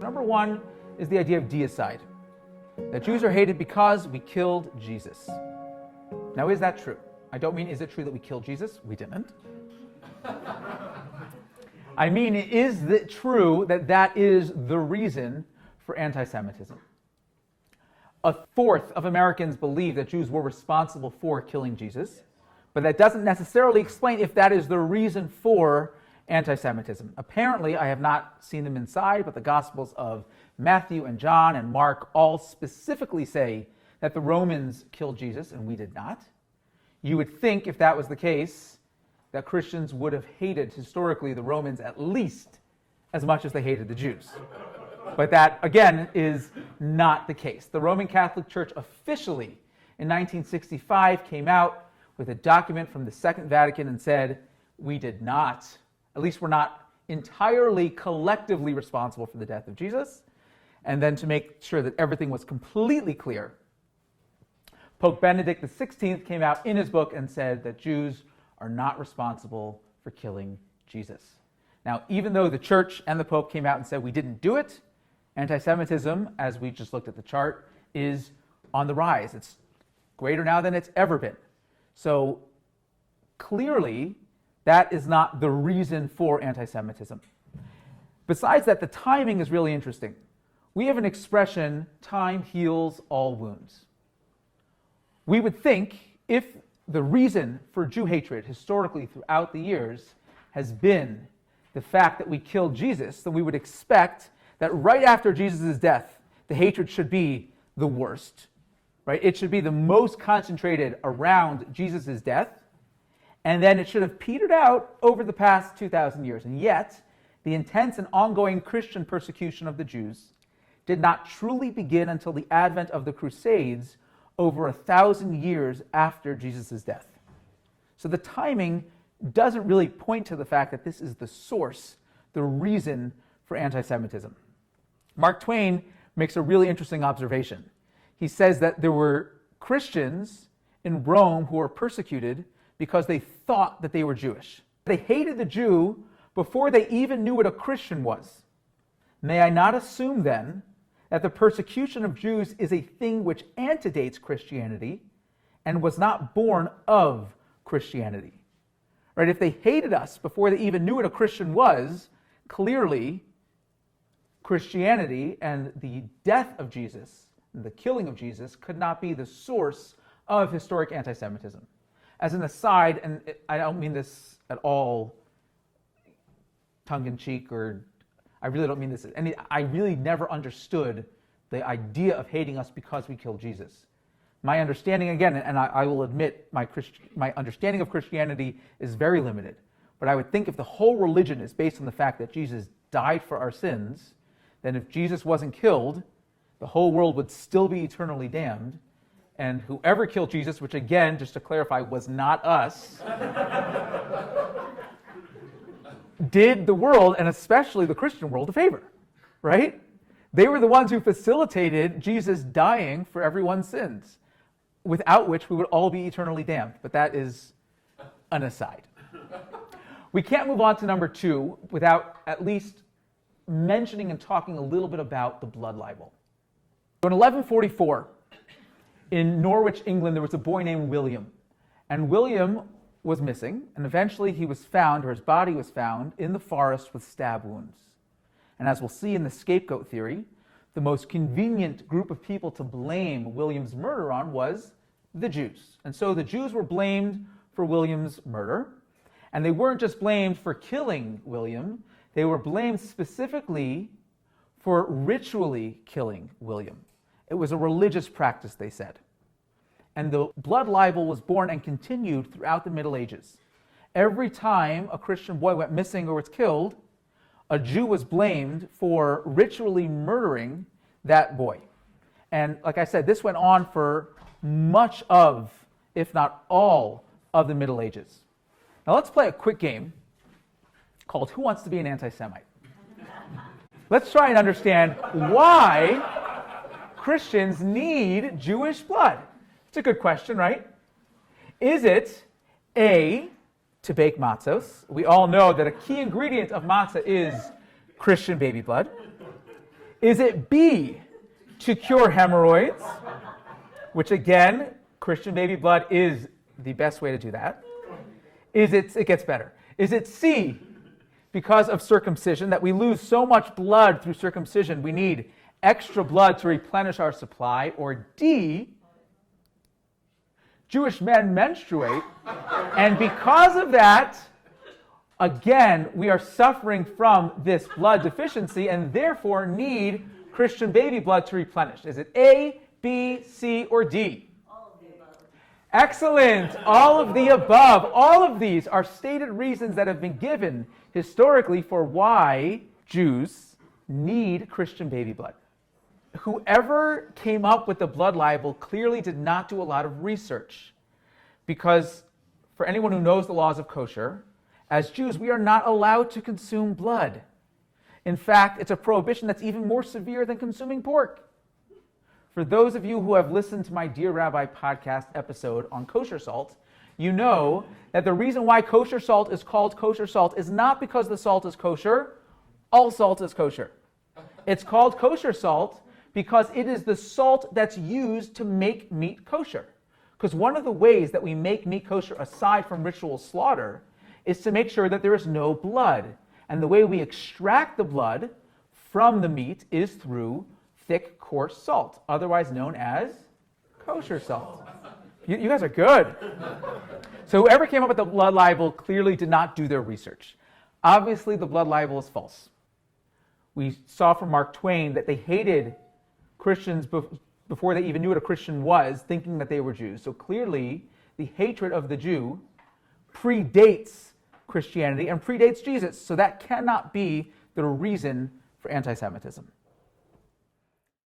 Number one is the idea of deicide, that Jews are hated because we killed Jesus. Now, is that true? I don't mean, is it true that we killed Jesus? We didn't. I mean, is it true that that is the reason for anti-Semitism? A fourth of Americans believe that Jews were responsible for killing Jesus, but that doesn't necessarily explain if that is the reason for anti-Semitism. Apparently, I have not seen them inside, but the Gospels of Matthew and John and Mark all specifically say that the Romans killed Jesus, and we did not. You would think, if that was the case, that Christians would have hated, historically, the Romans at least as much as they hated the Jews. But that, again, is not the case. The Roman Catholic Church officially, in 1965, came out with a document from the Second Vatican and said, we did not, at least we're not entirely collectively responsible for the death of Jesus. And then to make sure that everything was completely clear, Pope Benedict XVI came out in his book and said that Jews are not responsible for killing Jesus. Now, even though the church and the Pope came out and said we didn't do it, anti-Semitism, as we just looked at the chart, is on the rise. It's greater now than it's ever been. So clearly, that is not the reason for anti-Semitism. Besides that, the timing is really interesting. We have an expression, time heals all wounds. We would think if the reason for Jew hatred historically throughout the years has been the fact that we killed Jesus, then we would expect that right after Jesus' death, the hatred should be the worst, right? It should be the most concentrated around Jesus' death, and then it should have petered out over the past 2,000 years. And yet, the intense and ongoing Christian persecution of the Jews did not truly begin until the advent of the Crusades over 1,000 years after Jesus' death. So the timing doesn't really point to the fact that this is the source, the reason for anti-Semitism. Mark Twain makes a really interesting observation. He says that there were Christians in Rome who were persecuted because they thought that they were Jewish. They hated the Jew before they even knew what a Christian was. May I not assume then that the persecution of Jews is a thing which antedates Christianity and was not born of Christianity? Right? If they hated us before they even knew what a Christian was, clearly Christianity and the death of Jesus, the killing of Jesus, could not be the source of historic anti-Semitism. As an aside, and I don't mean this at all tongue-in-cheek, or I really don't mean this, and I really never understood the idea of hating us because we killed Jesus. My understanding, again, and I will admit my understanding of Christianity is very limited, but I would think if the whole religion is based on the fact that Jesus died for our sins, then if Jesus wasn't killed, the whole world would still be eternally damned, and whoever killed Jesus, which again, just to clarify, was not us, did the world, and especially the Christian world, a favor, right? They were the ones who facilitated Jesus dying for everyone's sins, without which we would all be eternally damned. But that is an aside. We can't move on to number two without at least mentioning and talking a little bit about the Blood Libel. So in 1144, in Norwich, England, there was a boy named William. And William was missing, and eventually he was found, or his body was found, in the forest with stab wounds. And as we'll see in the scapegoat theory, the most convenient group of people to blame William's murder on was the Jews. And so the Jews were blamed for William's murder, and they weren't just blamed for killing William, they were blamed specifically for ritually killing William. It was a religious practice, they said. And the blood libel was born and continued throughout the Middle Ages. Every time a Christian boy went missing or was killed, a Jew was blamed for ritually murdering that boy. And like I said, this went on for much of, if not all, of the Middle Ages. Now let's play a quick game called Who Wants to Be an Anti-Semite? Let's try and understand why Christians need Jewish blood. It's a good question, right? Is it A, to bake matzos? We all know that a key ingredient of matzah is Christian baby blood. Is it B, to cure hemorrhoids? Which again, Christian baby blood is the best way to do that. It gets better. Is it C, because of circumcision, that we lose so much blood through circumcision, we need extra blood to replenish our supply? Or D, Jewish men menstruate, and because of that, again, we are suffering from this blood deficiency and therefore need Christian baby blood to replenish. Is it A, B, C, or D? All of the above. Excellent. All of the above. All of these are stated reasons that have been given historically for why Jews need Christian baby blood. Whoever came up with the blood libel clearly did not do a lot of research, because for anyone who knows the laws of kosher, as Jews, we are not allowed to consume blood. In fact, it's a prohibition that's even more severe than consuming pork. For those of you who have listened to my Dear Rabbi podcast episode on kosher salt, you know that the reason why kosher salt is called kosher salt is not because the salt is kosher. All salt is kosher. It's called kosher salt because it is the salt that's used to make meat kosher. Because one of the ways that we make meat kosher, aside from ritual slaughter, is to make sure that there is no blood. And the way we extract the blood from the meat is through thick, coarse salt, otherwise known as kosher salt. You guys are good. So whoever came up with the blood libel clearly did not do their research. Obviously, the blood libel is false. We saw from Mark Twain that they hated Christians before they even knew what a Christian was, thinking that they were Jews. So clearly, the hatred of the Jew predates Christianity and predates Jesus. So that cannot be the reason for anti-Semitism.